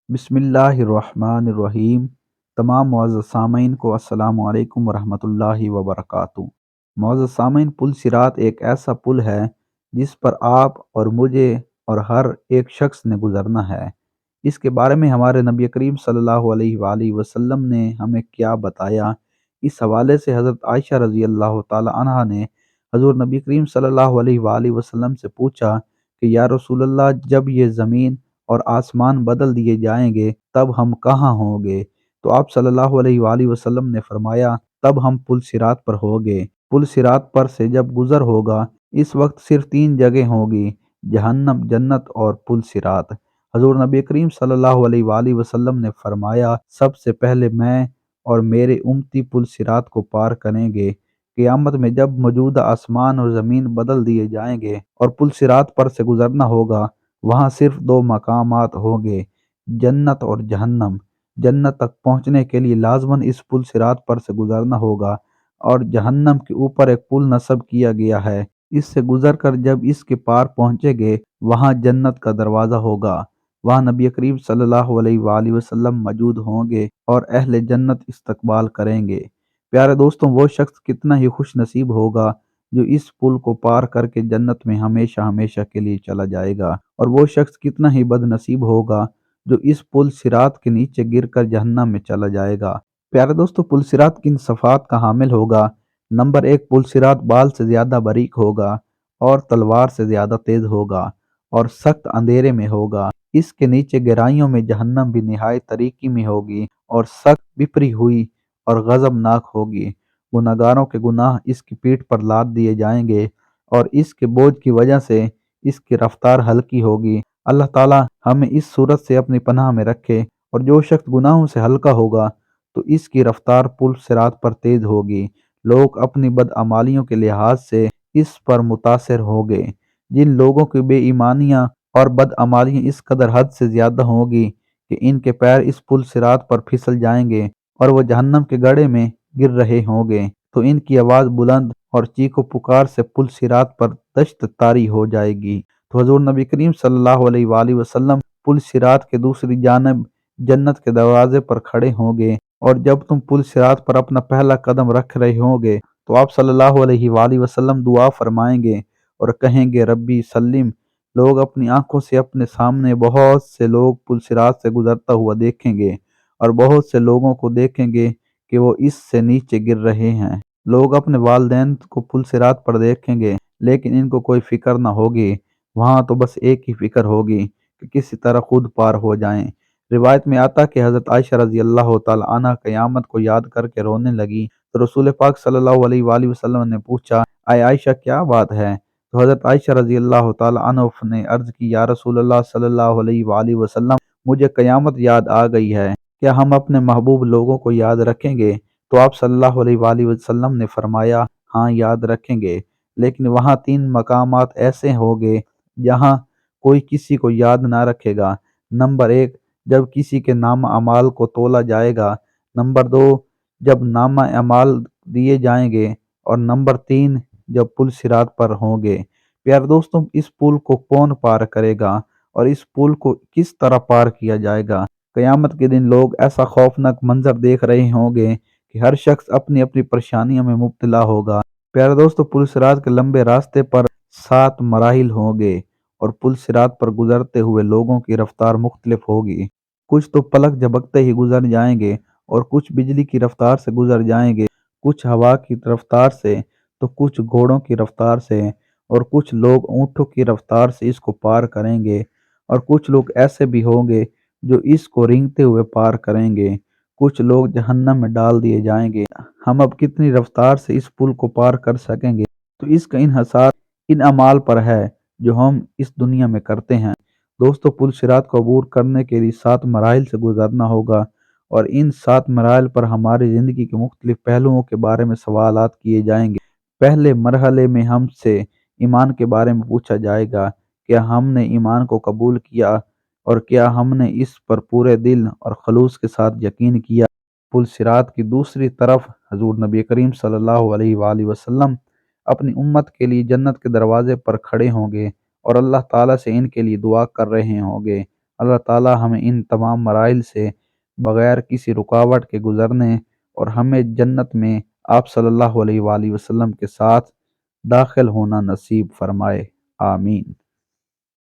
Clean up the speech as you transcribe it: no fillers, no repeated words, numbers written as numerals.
بسم اللہ الرحمن الرحیم۔ تمام معزز سامعین کو السلام علیکم ورحمۃ اللہ وبرکاتہ۔ معزز سامعین، پل صراط ایک ایسا پل ہے جس پر آپ اور مجھے اور ہر ایک شخص نے گزرنا ہے۔ اس کے بارے میں ہمارے نبی کریم صلی اللہ علیہ وآلہ وسلم نے ہمیں کیا بتایا، اس حوالے سے حضرت عائشہ رضی اللہ تعالی عنہا نے حضور نبی کریم صلی اللہ علیہ وآلہ وسلم سے پوچھا کہ یا رسول اللہ، جب یہ زمین اور آسمان بدل دیے جائیں گے تب ہم کہاں ہوں گے؟ تو آپ صلی اللہ علیہ وآلہ وسلم نے فرمایا، تب ہم پل صراط پر ہوگے۔ پل صراط پر سے جب گزر ہوگا، اس وقت صرف تین جگہ ہوگی: جہنم، جنت اور پل صراط۔ حضور نبی کریم صلی اللہ علیہ وآلہ وسلم نے فرمایا، سب سے پہلے میں اور میرے امتی پل صراط کو پار کریں گے۔ قیامت میں جب موجودہ آسمان اور زمین بدل دیے جائیں گے اور پل صراط پر سے گزرنا ہوگا، وہاں صرف دو مقامات ہوں گے: جنت اور جہنم۔ جنت تک پہنچنے کے لیے لازماً اس پل صراط پر سے گزرنا ہوگا، اور جہنم کے اوپر ایک پل نصب کیا گیا ہے۔ اس سے گزر کر جب اس کے پار پہنچے گے، وہاں جنت کا دروازہ ہوگا۔ وہاں نبی کریم صلی اللہ علیہ وآلہ وسلم موجود ہوں گے اور اہل جنت استقبال کریں گے۔ پیارے دوستوں، وہ شخص کتنا ہی خوش نصیب ہوگا جو اس پل کو پار کر کے جنت میں ہمیشہ ہمیشہ کے لیے چلا جائے گا، اور وہ شخص کتنا ہی بد نصیب ہوگا جو اس پل صراط کے نیچے گر کر جہنم میں چلا جائے گا۔ پیارے دوستو، پل صراط کن صفات کا حامل ہوگا؟ نمبر ایک، پل صراط بال سے زیادہ باریک ہوگا اور تلوار سے زیادہ تیز ہوگا اور سخت اندھیرے میں ہوگا۔ اس کے نیچے گہرائیوں میں جہنم بھی نہایت طریقی میں ہوگی اور سخت بپھری ہوئی اور غضبناک ہوگی۔ گناہگاروں کے گناہ اس کی پیٹھ پر لاد دیے جائیں گے، اور اس کے بوجھ کی وجہ سے اس کی رفتار ہلکی ہوگی۔ اللہ تعالی ہمیں اس صورت سے اپنی پناہ میں رکھے، اور جو شخص گناہوں سے ہلکا ہوگا تو اس کی رفتار پل صراط پر تیز ہوگی۔ لوگ اپنی بدعمالیوں کے لحاظ سے اس پر متاثر ہوگے۔ جن لوگوں کی بے ایمانیاں اور بدعمالیاں اس قدر حد سے زیادہ ہوگی کہ ان کے پیر اس پل صراط پر پھسل جائیں گے اور وہ جہنم کے گڑھے میں گر رہے ہوں گے، تو ان کی آواز بلند اور چیخ و پکار سے پل صراط پر دشت طاری ہو جائے گی۔ تو حضور نبی کریم صلی اللہ علیہ وآلہ وسلم پل صراط کے دوسری جانب جنت کے دروازے پر کھڑے ہوں گے، اور جب تم پل صراط پر اپنا پہلا قدم رکھ رہے ہوں گے تو آپ صلی اللہ علیہ وآلہ وسلم دعا فرمائیں گے اور کہیں گے، ربی سلم۔ لوگ اپنی آنکھوں سے اپنے سامنے بہت سے لوگ پل صراط سے گزرتا ہوا دیکھیں گے، اور بہت سے لوگوں کو دیکھیں گے کہ وہ اس سے نیچے گر رہے ہیں۔ لوگ اپنے والدین کو پل صراط پر دیکھیں گے، لیکن ان کو کوئی فکر نہ ہوگی۔ وہاں تو بس ایک ہی فکر ہوگی کہ کسی طرح خود پار ہو جائیں۔ روایت میں آتا کہ حضرت عائشہ رضی اللہ تعالی عنہ قیامت کو یاد کر کے رونے لگی، تو رسول پاک صلی اللہ علیہ وآلہ وسلم نے پوچھا، اے عائشہ، کیا بات ہے؟ تو حضرت عائشہ رضی اللہ تعالی عنہ نے عرض کی، یا رسول اللہ صلی اللہ علیہ وآلہ وسلم، مجھے قیامت یاد آ گئی ہے، کیا ہم اپنے محبوب لوگوں کو یاد رکھیں گے؟ تو آپ صلی اللہ علیہ وآلہ وسلم نے فرمایا، ہاں یاد رکھیں گے، لیکن وہاں تین مقامات ایسے ہوں گے جہاں کوئی کسی کو یاد نہ رکھے گا۔ نمبر ایک، جب کسی کے نام اعمال کو تولا جائے گا۔ نمبر دو، جب نامہ اعمال دیے جائیں گے۔ اور نمبر تین، جب پل صراط پر ہوں گے۔ پیارے دوستوں، اس پل کو کون پار کرے گا اور اس پل کو کس طرح پار کیا جائے گا؟ قیامت کے دن لوگ ایسا خوفناک منظر دیکھ رہے ہوں گے کہ ہر شخص اپنی اپنی پریشانیوں میں مبتلا ہوگا۔ پیارے دوستو، پل صراط کے لمبے راستے پر 7 مراحل ہوں گے، اور پل صراط پر گزرتے ہوئے لوگوں کی رفتار مختلف ہوگی۔ کچھ تو پلک جھپکتے ہی گزر جائیں گے، اور کچھ بجلی کی رفتار سے گزر جائیں گے، کچھ ہوا کی رفتار سے، تو کچھ گھوڑوں کی رفتار سے، اور کچھ لوگ اونٹوں کی رفتار سے اس کو پار کریں گے، اور کچھ لوگ ایسے بھی ہوں گے جو اس کو رینگتے ہوئے پار کریں گے۔ کچھ لوگ جہنم میں ڈال دیے جائیں گے۔ ہم اب کتنی رفتار سے اس پل کو پار کر سکیں گے؟ تو اس کا انحصار ان اعمال پر ہے جو ہم اس دنیا میں کرتے ہیں۔ دوستو، پل صراط کو عبور کرنے کے لیے 7 مراحل سے گزرنا ہوگا، اور ان 7 مراحل پر ہماری زندگی کے مختلف پہلوؤں کے بارے میں سوالات کیے جائیں گے۔ پہلے مرحلے میں ہم سے ایمان کے بارے میں پوچھا جائے گا، کیا ہم نے ایمان کو قبول کیا، اور کیا ہم نے اس پر پورے دل اور خلوص کے ساتھ یقین کیا؟ پل صراط کی دوسری طرف حضور نبی کریم صلی اللہ علیہ وآلہ وسلم اپنی امت کے لیے جنت کے دروازے پر کھڑے ہوں گے، اور اللہ تعالیٰ سے ان کے لیے دعا کر رہے ہوں گے، اللہ تعالی ہمیں ان تمام مراحل سے بغیر کسی رکاوٹ کے گزرنے اور ہمیں جنت میں آپ صلی اللہ علیہ وآلہ وسلم کے ساتھ داخل ہونا نصیب فرمائے، آمین۔